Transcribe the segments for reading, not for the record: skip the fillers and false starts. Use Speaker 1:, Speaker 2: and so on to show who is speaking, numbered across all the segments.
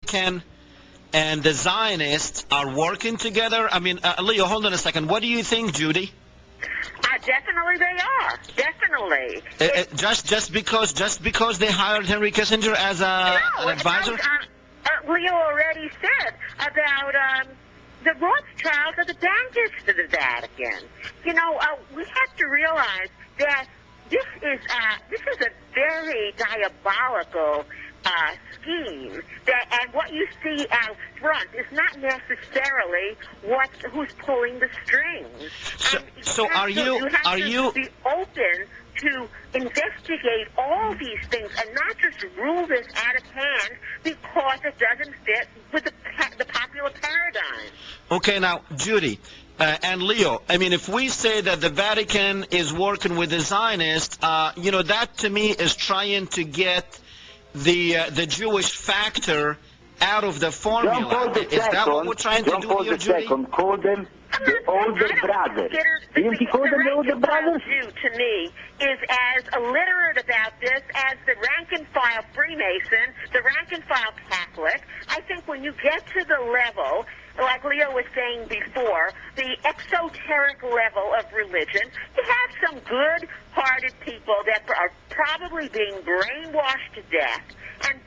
Speaker 1: Vatican and the Zionists are working together? I mean, Leo, hold on a second. What do you think, Judy?
Speaker 2: Definitely they are. Definitely.
Speaker 1: Just because they hired Henry Kissinger as an advisor?
Speaker 2: Leo already said about the Rothschilds are the bankers for the Vatican. You know, we have to realize that this is a very diabolical scheme. And what you see out front is not necessarily who's pulling the strings.
Speaker 1: So are you
Speaker 2: be open to investigate all these things and not just rule this out of hand because it doesn't fit with the popular paradigm.
Speaker 1: Okay, now, Judy and Leo, I mean, if we say that the Vatican is working with the Zionists, that to me is trying to get the Jewish factor out of the formula. Is that what we're trying to do here, Judy?
Speaker 3: Call them the older brothers. Didn't he call them the older brothers?
Speaker 2: Jew, to me, is as illiterate about this as the rank-and-file Freemason, the rank-and-file Catholic. I think when you get to the level, like Leo was saying before, the exoteric level of religion, you have some good-hearted people that are probably being brainwashed to death.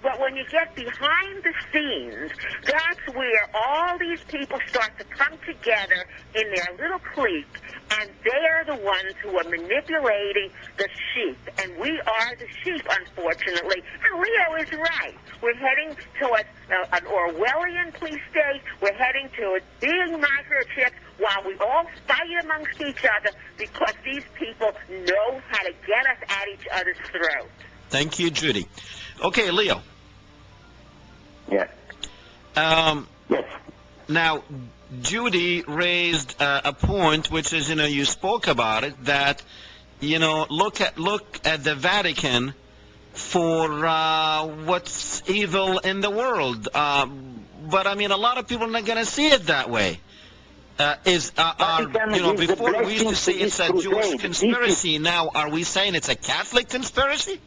Speaker 2: But when you get behind the scenes, that's where all these people start to come together in their little clique, and they are the ones who are manipulating the sheep. And we are the sheep, unfortunately. And Leo is right. We're heading towards an Orwellian police state. We're heading towards being microchipped while we all fight amongst each other because these people know how to get us at each other's throats.
Speaker 1: Thank you, Judy. Okay, Leo.
Speaker 3: Yes.
Speaker 1: Yes. Now, Judy raised a point, which is, you spoke about it, that, look at the Vatican for what's evil in the world. But I mean, a lot of people are not going to see it that way. Before we used to say it's a Jewish conspiracy. Now, are we saying it's a Catholic conspiracy?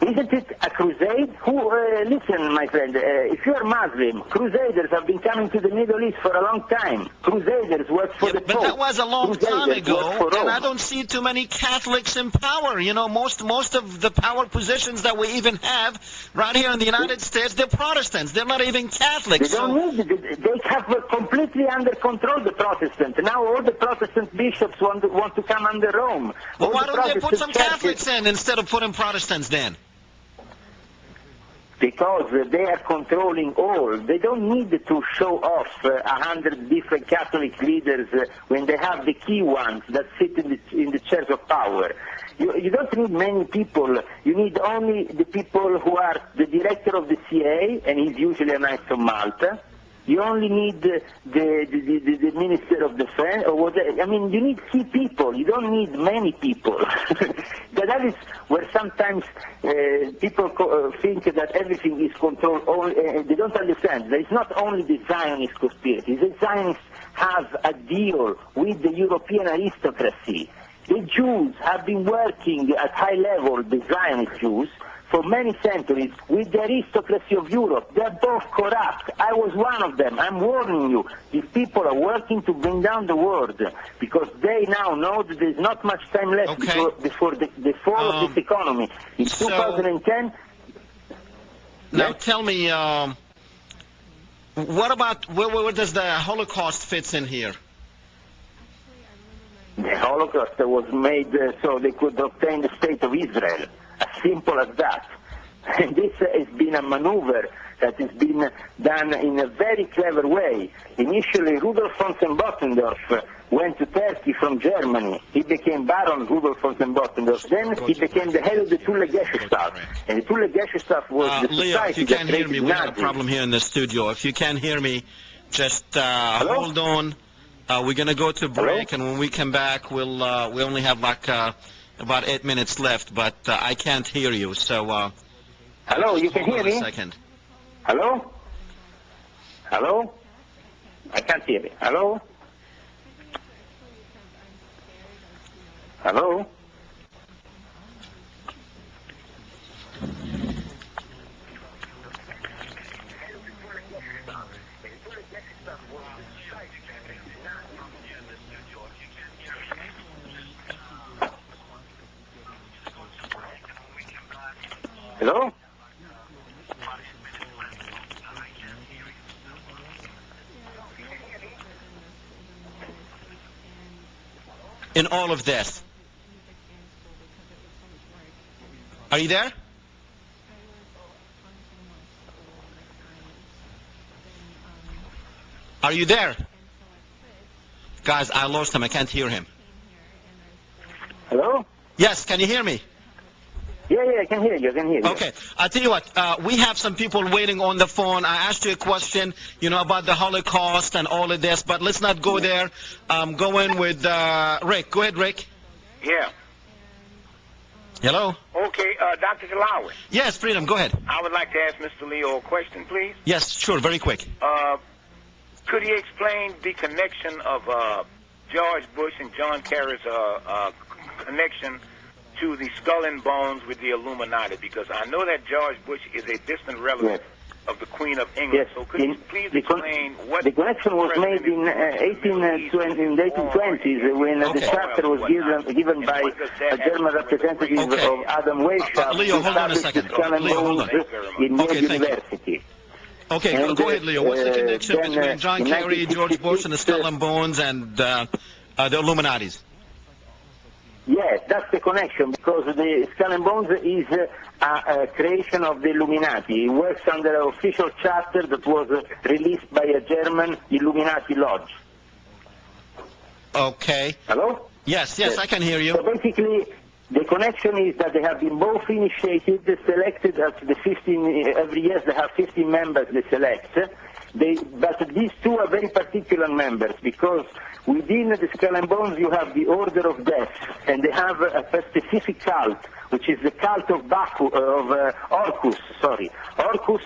Speaker 3: Isn't it a crusade? Listen, my friend, if you're Muslim, crusaders have been coming to the Middle East for a long time. Crusaders worked for the Pope.
Speaker 1: But that was a long time ago, and I don't see too many Catholics in power. Most of the power positions that we even have right here in the United States, they're Protestants. They're not even Catholics.
Speaker 3: They don't need it. They have completely under control the Protestants. Now all the Protestant bishops want to come under Rome.
Speaker 1: Well, why don't they put some Catholics in instead of putting Protestants then?
Speaker 3: Because they are controlling all. They don't need to show off 100 different Catholic leaders when they have the key ones that sit in the chairs of power. You don't need many people. You need only the people who are the director of the CIA, and he's usually a knight from Malta. You only need the Minister of Defense, or whatever. I mean, you need key people. You don't need many people. That is where sometimes people think that everything is controlled. They don't understand. There is not only the Zionist conspiracy. The Zionists have a deal with the European aristocracy. The Jews have been working at high level, the Zionist Jews, for many centuries with the aristocracy of Europe. They're both corrupt. I was one of them. I'm warning you. These people are working to bring down the world because they now know that there's not much time left before the fall of this economy. In 2010...
Speaker 1: Now tell me, what about, where does the Holocaust fits in here?
Speaker 3: The Holocaust was made so they could obtain the state of Israel. As simple as that. And this has been a maneuver that has been done in a very clever way. Initially, Rudolf von Sembotendorf went to Turkey from Germany. He became Baron Rudolf von Sembotendorf. Then he became the head of the Thule Gesellschaft. And the Thule Gesellschaft was the
Speaker 1: Leo,
Speaker 3: society
Speaker 1: if you
Speaker 3: that
Speaker 1: can't hear me, we got a
Speaker 3: Nazis.
Speaker 1: problem here in the studio. If you can't hear me, just hold on. We're going to go to break, and when we come back, we only have like about 8 minutes left, but I can't hear you, so...
Speaker 3: Hello, you can hear me?
Speaker 1: A second.
Speaker 3: Hello? Hello? I can't hear you. Hello? Hello?
Speaker 1: in all of this? Are you there? Are you there? Guys, I lost him. I can't hear him.
Speaker 3: Hello?
Speaker 1: Yes, can you hear me?
Speaker 3: Yeah, I can hear you.
Speaker 1: Okay, I'll tell you what, we have some people waiting on the phone. I asked you a question, about the Holocaust and all of this, but let's not go there. I'm going with Rick. Go ahead, Rick.
Speaker 4: Yeah.
Speaker 1: Hello?
Speaker 4: Okay, Dr. Talawi.
Speaker 1: Yes, Freedom, go ahead.
Speaker 4: I would like to ask Mr. Leo a question, please.
Speaker 1: Yes, sure, very quick.
Speaker 4: Could he explain the connection of George Bush and John Kerry's connection to the skull and bones with the Illuminati? Because I know that George Bush is a distant relative of the Queen of England.
Speaker 3: Yes.
Speaker 4: So could you please explain what...
Speaker 3: The connection was made in the 1820s when the charter was given by a German representative of Adam Weishaupt
Speaker 1: Leo, hold on a second. Leo, hold on.
Speaker 3: In Yale University.
Speaker 1: Okay, go ahead, Leo. What's the connection between John Kerry, George Bush, and the Skull and Bones and the Illuminatis?
Speaker 3: Yes, that's the connection, because the Skull and Bones is a creation of the Illuminati. It works under an official charter that was released by a German Illuminati lodge.
Speaker 1: Okay.
Speaker 3: Hello?
Speaker 1: Yes, I can hear you.
Speaker 3: So basically, the connection is that they have been both initiated, selected as the 15, every year they have 15 members they select. But these two are very particular members, because within the Skull and Bones you have the Order of Death, and they have a specific cult, which is the cult of Orcus. Orcus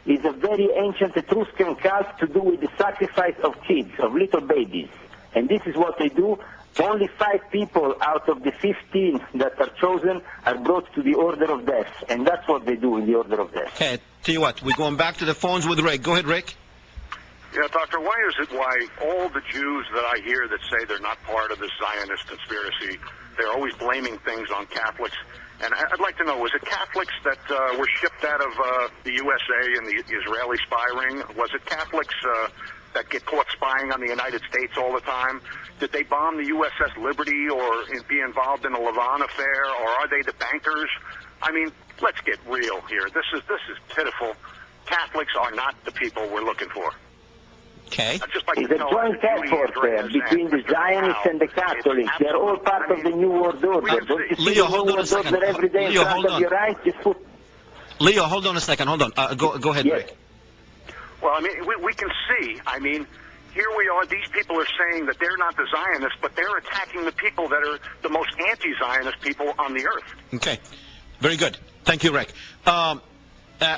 Speaker 3: is a very ancient Etruscan cult to do with the sacrifice of kids, of little babies. And this is what they do. Only 5 people out of the 15 that are chosen are brought to the Order of Death, and that's what they do in the Order of Death.
Speaker 1: Okay, tell you what, we're going back to the phones with Rick. Go ahead, Rick.
Speaker 5: Yeah, Doctor, why is it all the Jews that I hear that say they're not part of this Zionist conspiracy, they're always blaming things on Catholics? And I'd like to know, was it Catholics that were shipped out of the USA and the Israeli spy ring? Was it Catholics that get caught spying on the United States all the time? Did they bomb the USS Liberty or be involved in the Levant affair? Or are they the bankers? I mean, let's get real here. This is pitiful. Catholics are not the people we're looking for.
Speaker 1: Okay.
Speaker 3: It's a joint effort between the Zionists and the Catholics. They're all part of the New World Order. Don't you see
Speaker 1: Leo,
Speaker 3: the
Speaker 1: hold
Speaker 3: New
Speaker 1: on a
Speaker 3: World
Speaker 1: second.
Speaker 3: Order every day
Speaker 1: Leo,
Speaker 3: in front of your eyes?
Speaker 1: Leo, hold on a second. Hold on. Go ahead, Rick.
Speaker 5: Well, I mean, we can see. I mean, here we are. These people are saying that they're not the Zionists, but they're attacking the people that are the most anti-Zionist people on the earth.
Speaker 1: Okay. Very good. Thank you, Rick.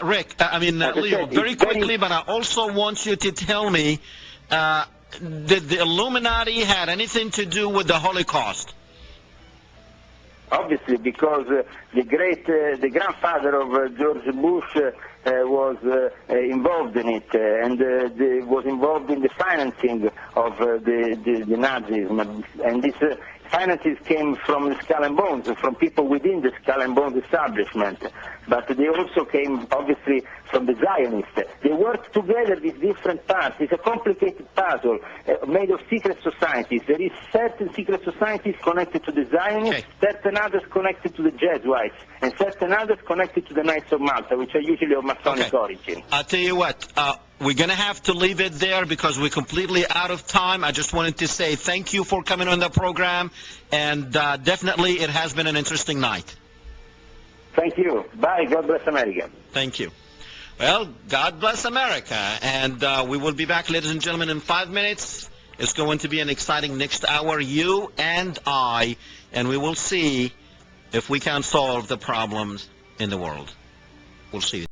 Speaker 1: Rick, Leo, very quickly, but I also want you to tell me, did the Illuminati had anything to do with the Holocaust?
Speaker 3: Obviously, because the grandfather of George Bush was involved in it, and was involved in the financing of the Nazism, and this finances came from the Skull and Bones, from people within the Skull and Bones establishment, but they also came, obviously, from the Zionists. They worked together, these different parts. It's a complicated puzzle made of secret societies. There is certain secret societies connected to the Zionists, certain others connected to the Jesuits, and certain others connected to the Knights of Malta, which are usually of Masonic origin.
Speaker 1: I'll tell you what, we're going to have to leave it there because we're completely out of time. I just wanted to say thank you for coming on the program, and definitely it has been an interesting night.
Speaker 3: Thank you. Bye. God bless America.
Speaker 1: Thank you. Well, God bless America, and we will be back, ladies and gentlemen, in 5 minutes. It's going to be an exciting next hour, you and I, and we will see if we can solve the problems in the world. We'll see.